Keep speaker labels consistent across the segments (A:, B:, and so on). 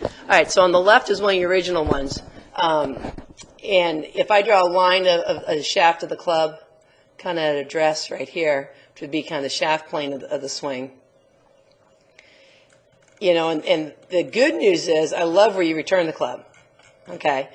A: All right, so on the left is one of your original ones. And if I draw a line of a shaft of the club, kind of at address right here, which would be kind of the shaft plane of the swing. You know, and the good news is I love where you return the club. Okay.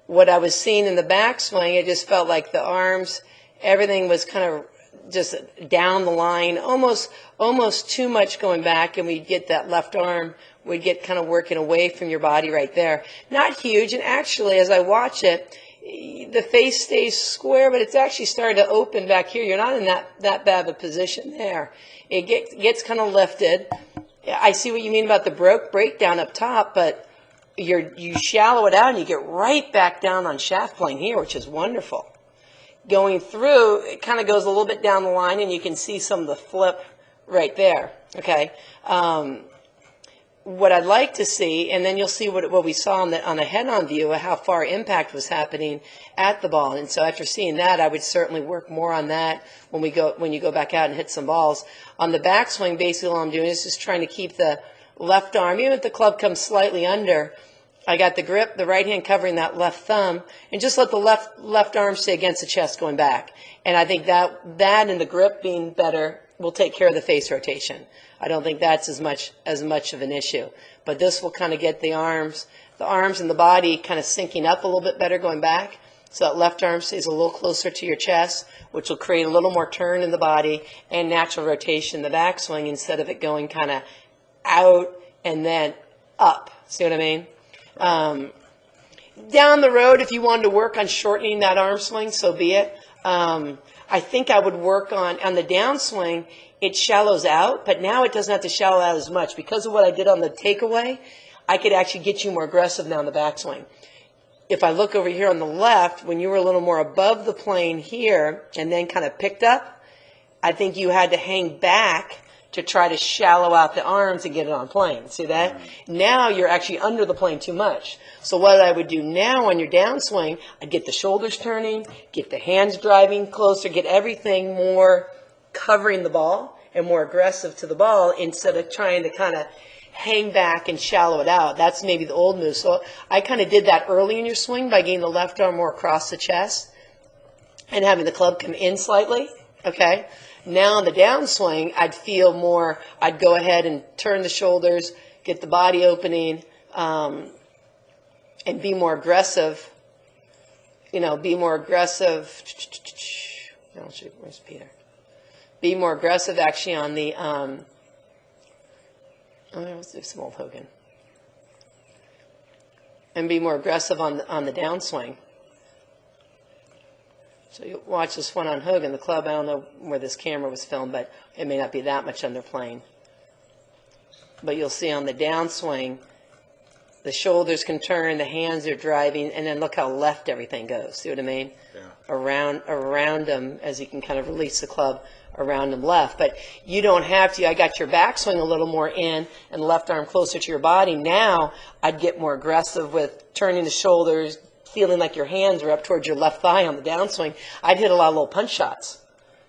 A: What I was seeing in the backswing, it just felt like the arms, everything was kind of just down the line, almost too much going back, and we'd get that left arm, we'd get kind of working away from your body right there. Not huge, and actually, as I watch it, the face stays square, but it's actually starting to open back here. You're not in that bad of a position there. It gets kind of lifted. I see what you mean about the breakdown up top, but you shallow it out and you get right back down on shaft plane here, which is wonderful. Going through, it kind of goes a little bit down the line, and you can see some of the flip right there. Okay. What I'd like to see, and then you'll see what we saw on a head-on view of how far impact was happening at the ball. And so after seeing that, I would certainly work more on that when you go back out and hit some balls. On the backswing, basically all I'm doing is just trying to keep the left arm, even if the club comes slightly under, I got the grip, the right hand covering that left thumb, and just let the left arm stay against the chest going back. And I think that and the grip being better will take care of the face rotation. I don't think that's as much of an issue. But this will kind of get the arms and the body kind of syncing up a little bit better going back. So that left arm stays a little closer to your chest, which will create a little more turn in the body and natural rotation in the backswing instead of it going kind of out and then up. See what I mean? Down the road, if you wanted to work on shortening that arm swing, so be it. I think I would work on the downswing. It shallows out, but now it doesn't have to shallow out as much. Because of what I did on the takeaway, I could actually get you more aggressive now in the backswing. If I look over here on the left, when you were a little more above the plane here and then kind of picked up, I think you had to hang back to try to shallow out the arms and get it on plane. See that? Now you're actually under the plane too much. So what I would do now on your downswing, I'd get the shoulders turning, get the hands driving closer, get everything more covering the ball and more aggressive to the ball instead of trying to kind of hang back and shallow it out. That's maybe the old move. So I kind of did that early in your swing by getting the left arm more across the chest and having the club come in slightly. Okay? Now on the downswing, I'd feel more, I'd go ahead and turn the shoulders, get the body opening, and be more aggressive. You know, be more aggressive. Where's Peter? Be more aggressive actually on the, let's do some old Hogan. And be more aggressive on the downswing. So you watch this one on Hogan, the club. I don't know where this camera was filmed, but it may not be that much under plane. But you'll see on the downswing, the shoulders can turn, the hands are driving, and then look how left everything goes. See what I mean? Yeah. Around them, as you can kind of release the club around them left. But you don't have to. I got your backswing a little more in and left arm closer to your body. Now I'd get more aggressive with turning the shoulders, feeling like your hands are up towards your left thigh on the downswing. I'd hit a lot of little punch shots,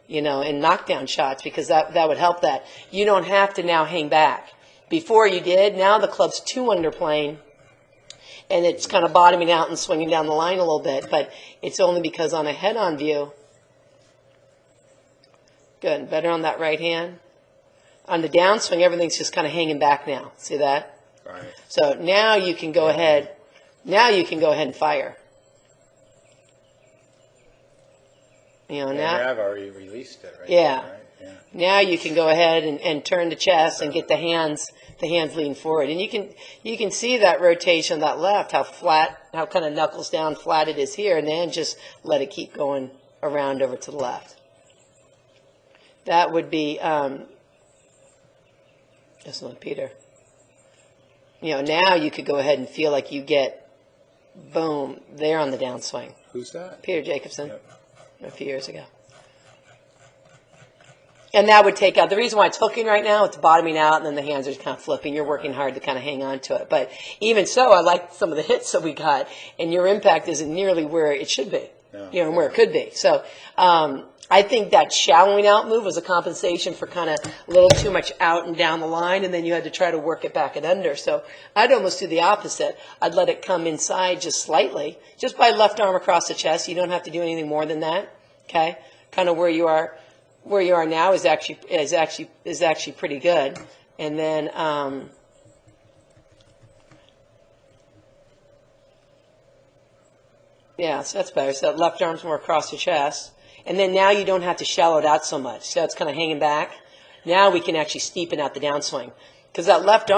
A: you know, and knockdown shots because that would help that. You don't have to now hang back. Before you did, now the club's too under plane, and it's kind of bottoming out and swinging down the line a little bit, but it's only because on a head-on view, good, better on that right hand. On the downswing, everything's just kind of hanging back now. See that? Right. So now you can go ahead. Now you can go ahead and fire. You know, now
B: I've already released it, right?
A: Yeah.
B: Right? Yeah.
A: Now you can go ahead and turn the chest and get the hands lean forward. And you can see that rotation on that left, how flat, how kind of knuckles down flat it is here, and then just let it keep going around over to the left. That would be just like Peter. You know, now you could go ahead and feel like you get boom there on the downswing.
B: Who's that?
A: Peter Jacobson.
B: Yep.
A: A few years ago. And that would take out, the reason why it's hooking right now, it's bottoming out, and then the hands are kind of flipping. You're working hard to kind of hang on to it. But even so, I like some of the hits that we got, and your impact isn't nearly where it should be. you know, and where it could be. So I think that shallowing out move was a compensation for kind of a little too much out and down the line, and then you had to try to work it back and under. So I'd almost do the opposite. I'd let it come inside just slightly, just by left arm across the chest. You don't have to do anything more than that. Okay, kind of where you are now is actually pretty good. And then yeah, so that's better. So that left arm's more across the chest. And then now you don't have to shallow it out so much. So it's kind of hanging back. Now we can actually steepen out the downswing. Because that left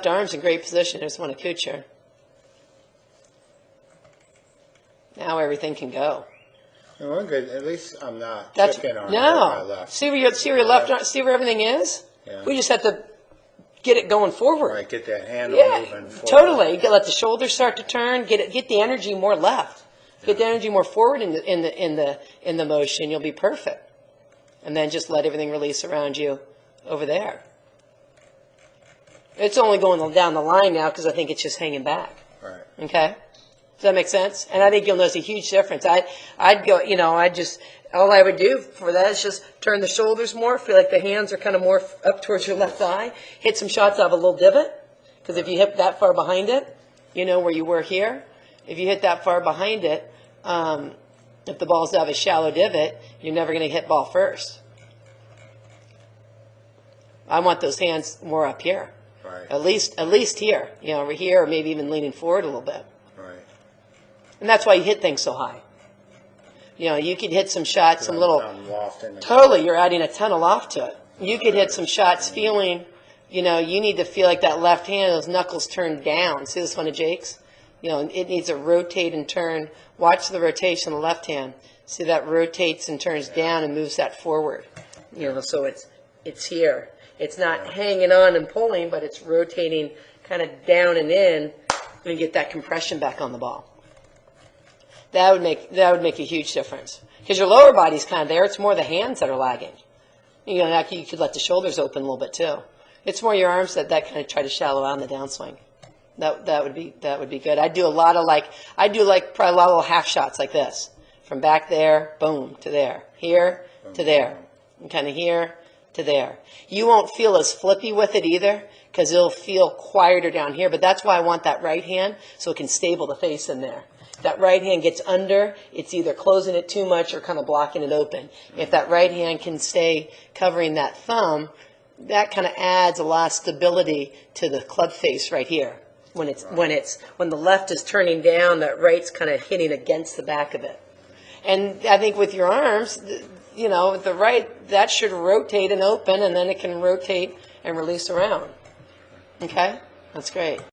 A: arm's in great position. I just want to kucher. Now everything can go.
B: Well, good. At least I'm not chipping on my left.
A: See where your left arm, see where everything is?
B: Yeah.
A: We just have to get it going forward.
B: Right, get that handle moving forward.
A: Totally. You let the shoulders start to turn. Get the energy more left. Get the energy more forward in the motion. You'll be perfect. And then just let everything release around you over there. It's only going down the line now because I think it's just hanging back.
B: Right.
A: Okay. Does that make sense? And I think you'll notice a huge difference. I'd go, you know, all I would do for that is just turn the shoulders more, feel like the hands are kind of more up towards your left thigh, hit some shots out of a little divot, because if you hit that far behind it, you know where you were here. If you hit that far behind it, if the ball's out of a shallow divot, you're never going to hit ball first. I want those hands more up here.
B: Right.
A: At least here, you know, over here, or maybe even leaning forward a little bit.
B: Right.
A: And that's why you hit things so high. You know, you could hit some shots, some little,
B: loft
A: totally, you're adding a ton of loft to it. You could hit some shots feeling, you know, you need to feel like that left hand, those knuckles turn down. See this one of Jake's? You know, it needs to rotate and turn. Watch the rotation of the left hand. See that rotates and turns down and moves that forward. You know, so it's here. It's not hanging on and pulling, but it's rotating kind of down and in and get that compression back on the ball. That would make a huge difference. Because your lower body's kind of there. It's more the hands that are lagging. You know, you could let the shoulders open a little bit too. It's more your arms that kind of try to shallow out in the downswing. That would be good. I do probably a lot of little half shots like this. From back there, boom, to there. Here, to there. And kind of here, to there. You won't feel as flippy with it either, because it'll feel quieter down here. But that's why I want that right hand, so it can stable the face in there. If that right hand gets under, it's either closing it too much or kind of blocking it open. If that right hand can stay covering that thumb, that kind of adds a lot of stability to the club face right here. When the left is turning down, that right's kind of hitting against the back of it. And I think with your arms, you know, with the right, that should rotate and open, and then it can rotate and release around. Okay? That's great.